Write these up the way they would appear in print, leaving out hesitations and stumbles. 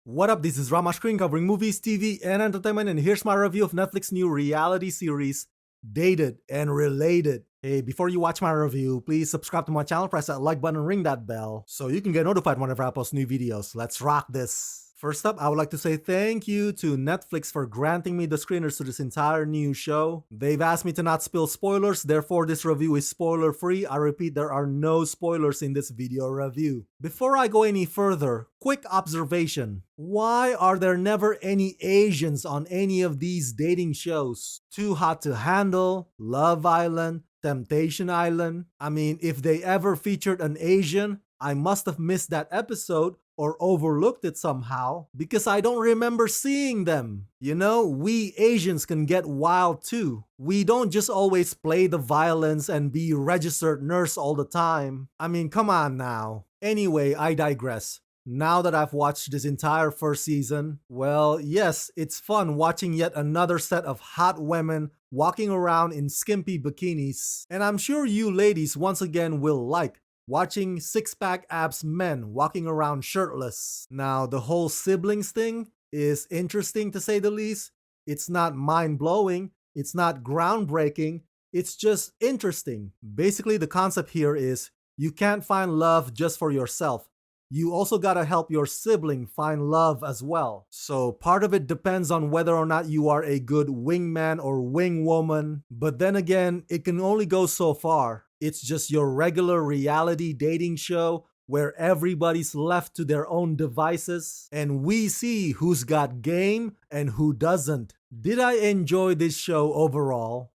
What up, this is Rama Screen covering movies, TV, and entertainment, and here's my review of Netflix's new reality series, Dated and Related. Hey, before you watch my review, please subscribe to my channel, press that like button, and ring that bell so you can get notified whenever I post new videos. Let's rock this! First up, I would like to say thank you to Netflix for granting me the screeners to this entire new show. They've asked me to not spill spoilers, therefore this review is spoiler free. I repeat, there are no spoilers in this video review. Before I go any further, quick observation. Why are there never any Asians on any of these dating shows? Too Hot to Handle, Love Island, Temptation Island. I mean, if they ever featured an Asian, I must have missed that episode or overlooked it somehow because I don't remember seeing them. You know, we Asians can get wild too. We don't just always play the violence and be registered nurse all the time. I mean, come on now. Anyway, I digress. Now that I've watched this entire first season, well, yes, it's fun watching yet another set of hot women walking around in skimpy bikinis. And I'm sure you ladies once again will like watching six-pack abs men walking around shirtless. Now, the whole siblings thing is interesting to say the least. It's not mind-blowing, it's not groundbreaking, it's just interesting. Basically, the concept here is you can't find love just for yourself. You also gotta help your sibling find love as well. So part of it depends on whether or not you are a good wingman or wingwoman. But then again, it can only go so far. It's just your regular reality dating show where everybody's left to their own devices and we see who's got game and who doesn't. Did I enjoy this show overall?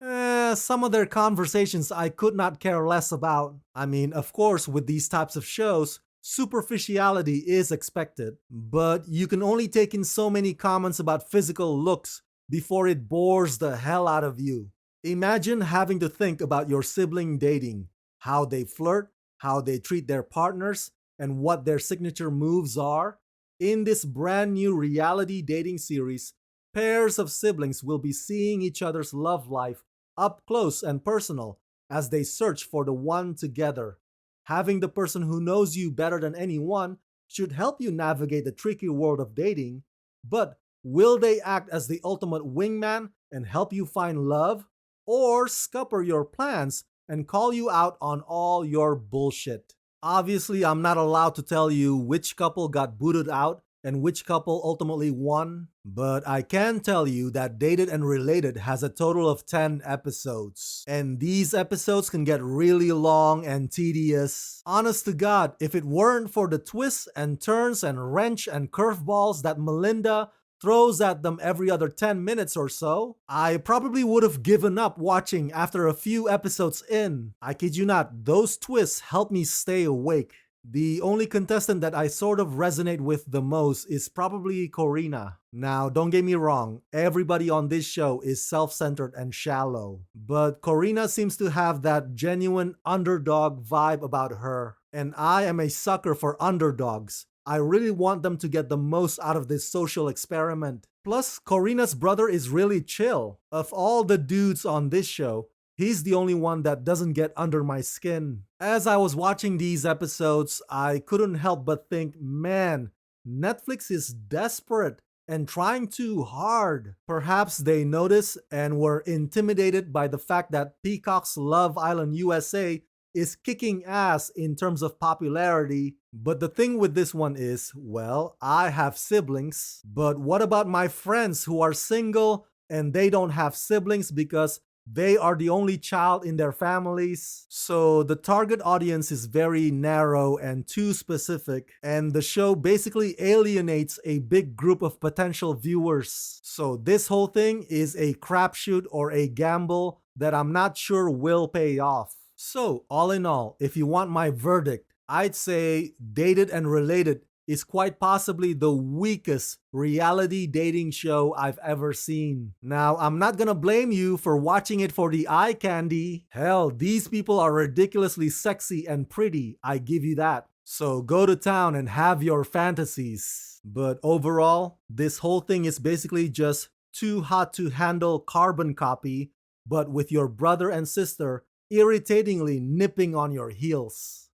Some of their conversations I could not care less about. I mean, of course, with these types of shows, superficiality is expected, but you can only take in so many comments about physical looks before it bores the hell out of you. Imagine having to think about your sibling dating, how they flirt, how they treat their partners, and what their signature moves are. In this brand new reality dating series, pairs of siblings will be seeing each other's love life up close and personal as they search for the one together. Having the person who knows you better than anyone should help you navigate the tricky world of dating, but will they act as the ultimate wingman and help you find love? Or scupper your plans and call you out on all your bullshit? Obviously, I'm not allowed to tell you which couple got booted out and which couple ultimately won, but I can tell you that Dated and Related has a total of 10 episodes. And these episodes can get really long and tedious. Honest to God, if it weren't for the twists and turns and wrench and curveballs that Melinda throws at them every other 10 minutes or so, I probably would have given up watching after a few episodes in. I kid you not, those twists help me stay awake. The only contestant that I sort of resonate with the most is probably Corina. Now, don't get me wrong, everybody on this show is self-centered and shallow, but Corina seems to have that genuine underdog vibe about her, and I am a sucker for underdogs. I really want them to get the most out of this social experiment. Plus, Corina's brother is really chill. Of all the dudes on this show, he's the only one that doesn't get under my skin. As I was watching these episodes, I couldn't help but think, man, Netflix is desperate and trying too hard. Perhaps they noticed and were intimidated by the fact that Peacock's Love Island USA is kicking ass in terms of popularity. But the thing with this one is, well, I have siblings, but what about my friends who are single and they don't have siblings because they are the only child in their families? So the target audience is very narrow and too specific, and the show basically alienates a big group of potential viewers. So this whole thing is a crapshoot or a gamble that I'm not sure will pay off. So, all in all, if you want my verdict, I'd say Dated and Related is quite possibly the weakest reality dating show I've ever seen. Now, I'm not gonna blame you for watching it for the eye candy. Hell, these people are ridiculously sexy and pretty, I give you that. So go to town and have your fantasies. But overall, this whole thing is basically just Too Hot to Handle carbon copy, but with your brother and sister irritatingly nipping on your heels.